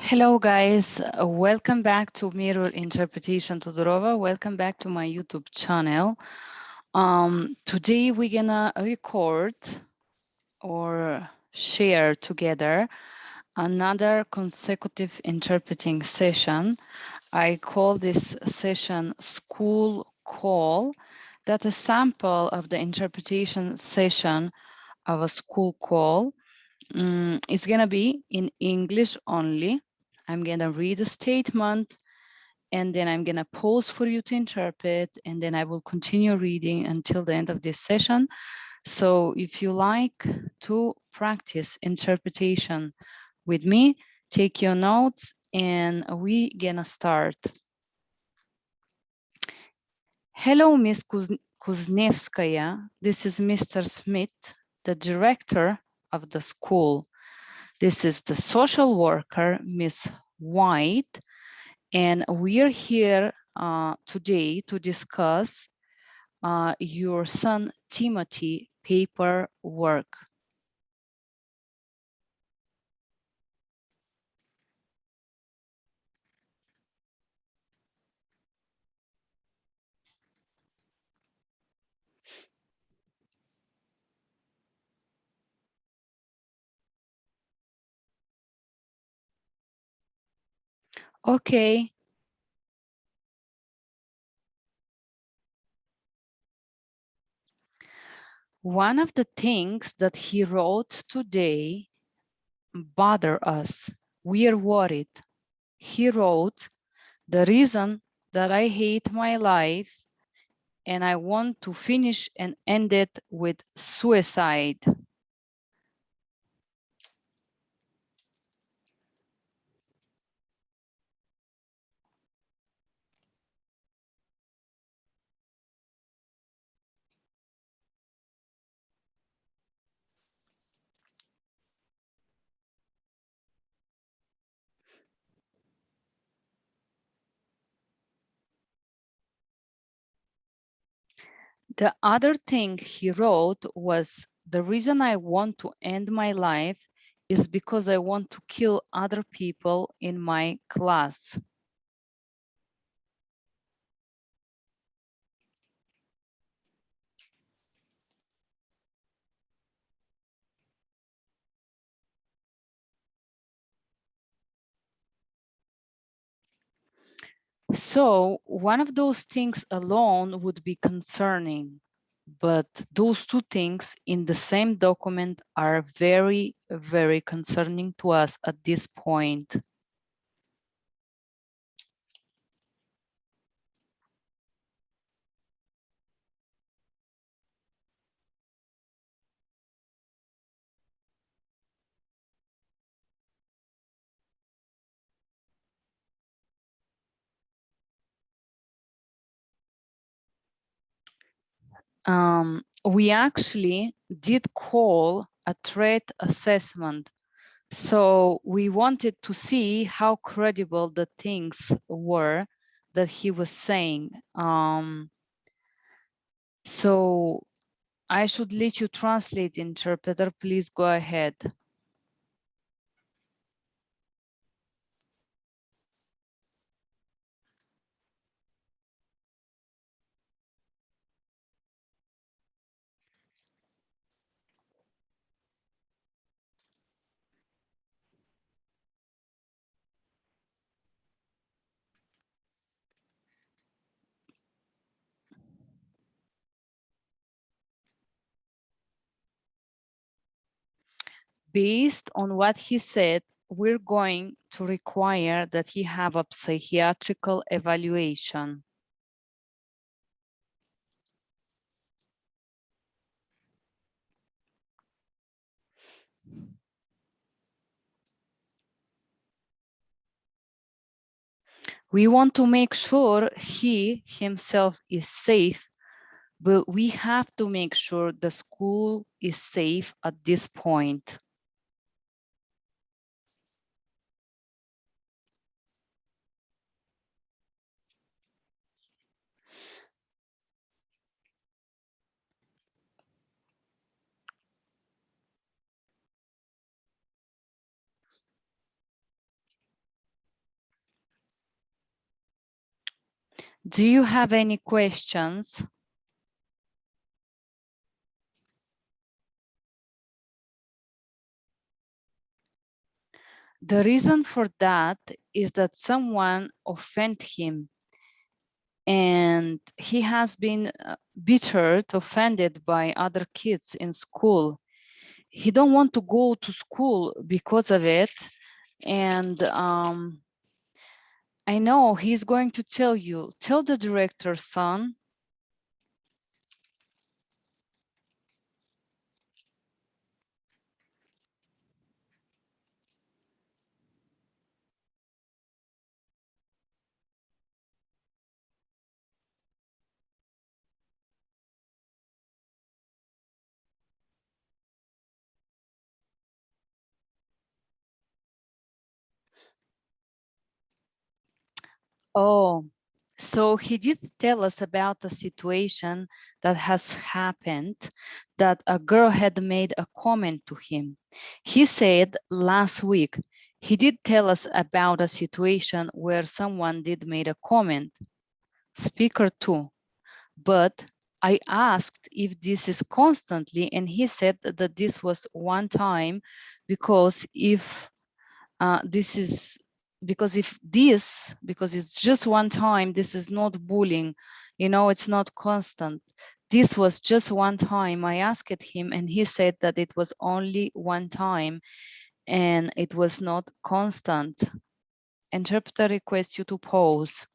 Hello guys, welcome back to Mirror Interpretation Todorova. Welcome back to my YouTube channel. Today we're gonna record or share together another consecutive interpreting session. I call this session School Call. That's a sample of the interpretation session of a school call. It's gonna be in English only. I'm gonna read a statement and then I'm gonna pause for you to interpret, and then I will continue reading until the end of this session. So if you like to practice interpretation with me, take your notes and we gonna start. Hello, Miss Kuznevskaya. This is Mr. Smith, the director of the school. This is the social worker, Miss White, and we're here today to discuss your son Timothy paperwork. Okay. One of the things that he wrote today bother us. We are worried. He wrote, the reason that I hate my life and I want to finish and end it with suicide. The other thing he wrote was, the reason I want to end my life is because I want to kill other people in my class. So one of those things alone would be concerning, but those two things in the same document are very, very concerning to us at this point. We actually did call a threat assessment. So we wanted to see how credible the things were that he was saying. So I should let you translate, interpreter. Please go ahead. Based on what he said, we're going to require that he have a psychiatrical evaluation. We want to make sure he himself is safe, but we have to make sure the school is safe at this point. Do you have any questions? The reason for that is that someone offended him, and he has been bittered, offended by other kids in school. He don't want to go to school because of it, and I know he's going to tell you. Tell the director, son. Oh, so he did tell us about a situation that has happened, that a girl had made a comment to him. He said last week, he did tell us about a situation where someone did made a comment, speaker too. But I asked if this is constantly, and he said that this was one time, because if this is because it's just one time, this is not bullying, it's not constant. This was just one time. I asked him and he said that it was only one time and it was not constant. Interpreter requests you to pause.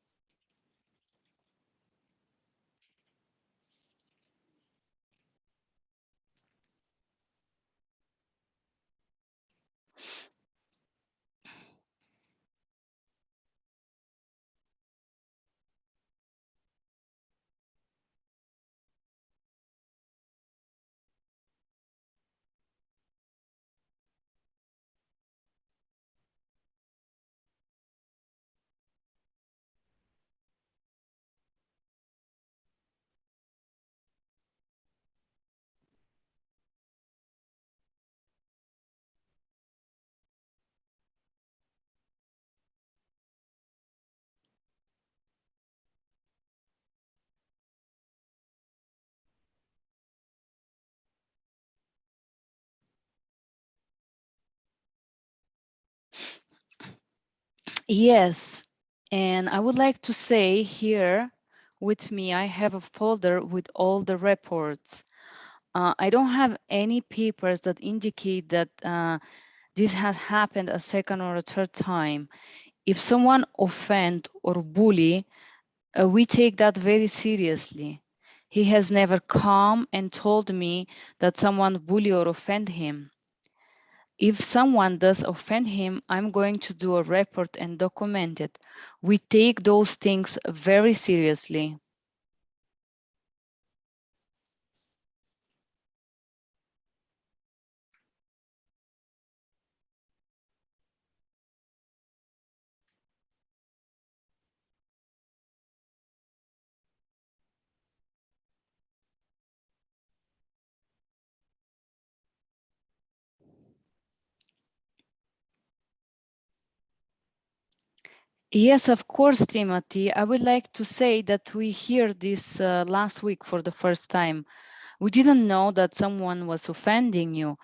Yes, and I would like to say here with me, I have a folder with all the reports. I don't have any papers that indicate that this has happened a second or a third time. If someone offend or bully, we take that very seriously. He has never come and told me that someone bully or offend him. If someone does offend him, I'm going to do a report and document it. We take those things very seriously. Yes, of course, Timothy. I would like to say that we hear this last week for the first time. We didn't know that someone was offending you.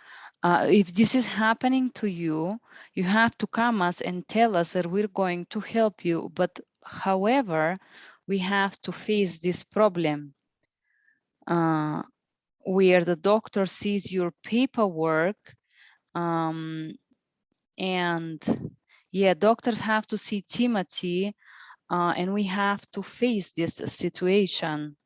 If this is happening to you, you have to come us and tell us that we're going to help you. But however, we have to face this problem where the doctor sees your paperwork, and yeah, doctors have to see Timothy, and we have to face this situation.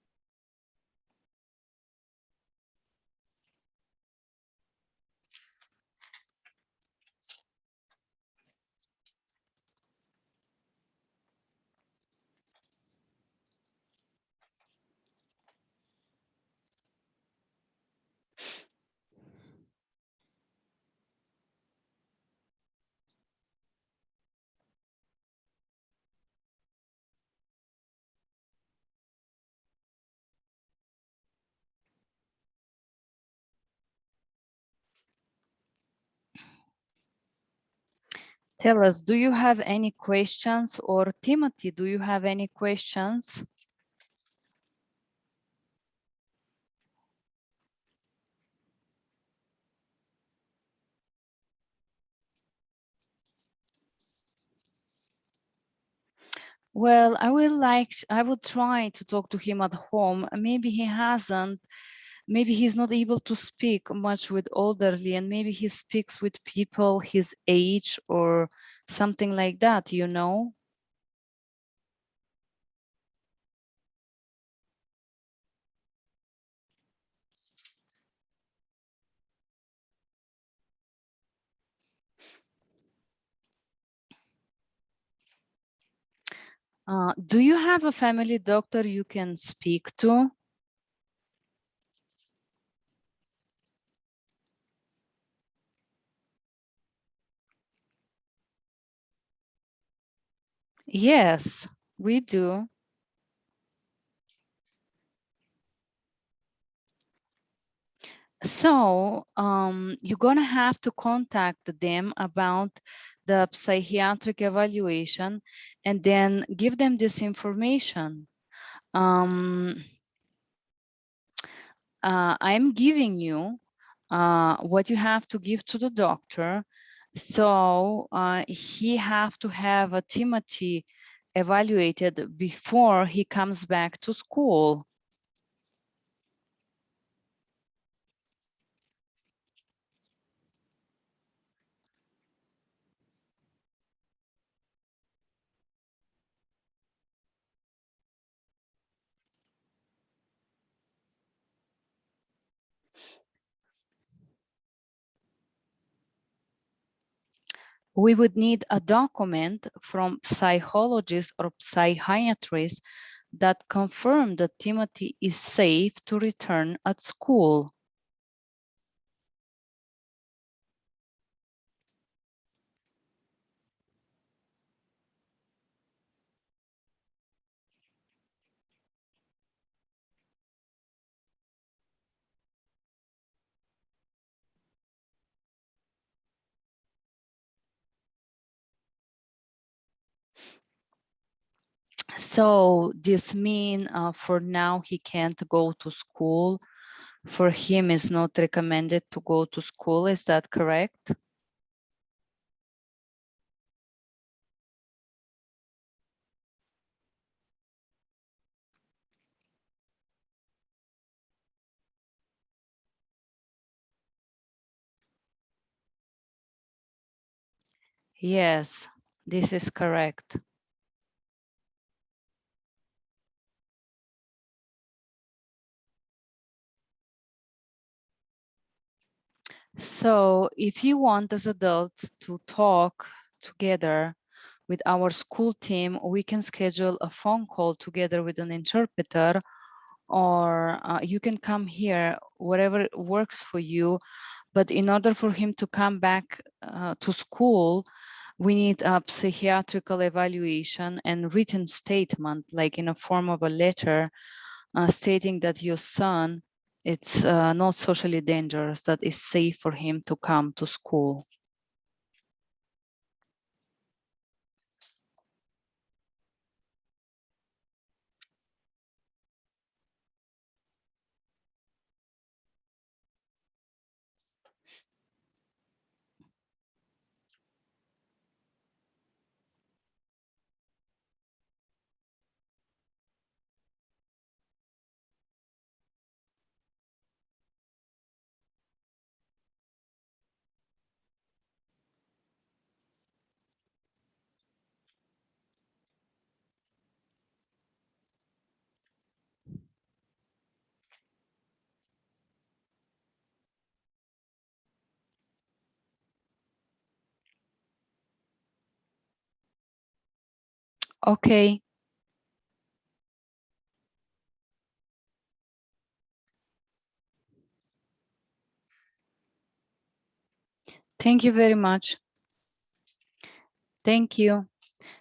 Tell us, do you have any questions? Or Timothy, do you have any questions? Well, I would try to talk to him at home. Maybe he hasn't, maybe he's not able to speak much with elderly, and maybe he speaks with people his age or something like that, you know? Do you have a family doctor you can speak to? Yes, we do. So you're gonna have to contact them about the psychiatric evaluation and then give them this information. I'm giving you what you have to give to the doctor. So he have to have a Timothy evaluated before he comes back to school. We would need a document from psychologist or psychiatrist that confirm that Timothy is safe to return at school. So this mean for now he can't go to school. For him it's not recommended to go to school. Is that correct? Yes, this is correct. So if you want as adults to talk together with our school team, we can schedule a phone call together with an interpreter, or you can come here, whatever works for you. But in order for him to come back to school, we need a psychiatrical evaluation and written statement, like in a form of a letter, stating that your son, it's not socially dangerous, that is safe for him to come to school. Okay. Thank you very much. Thank you.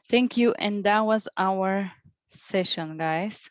Thank you. And that was our session, guys.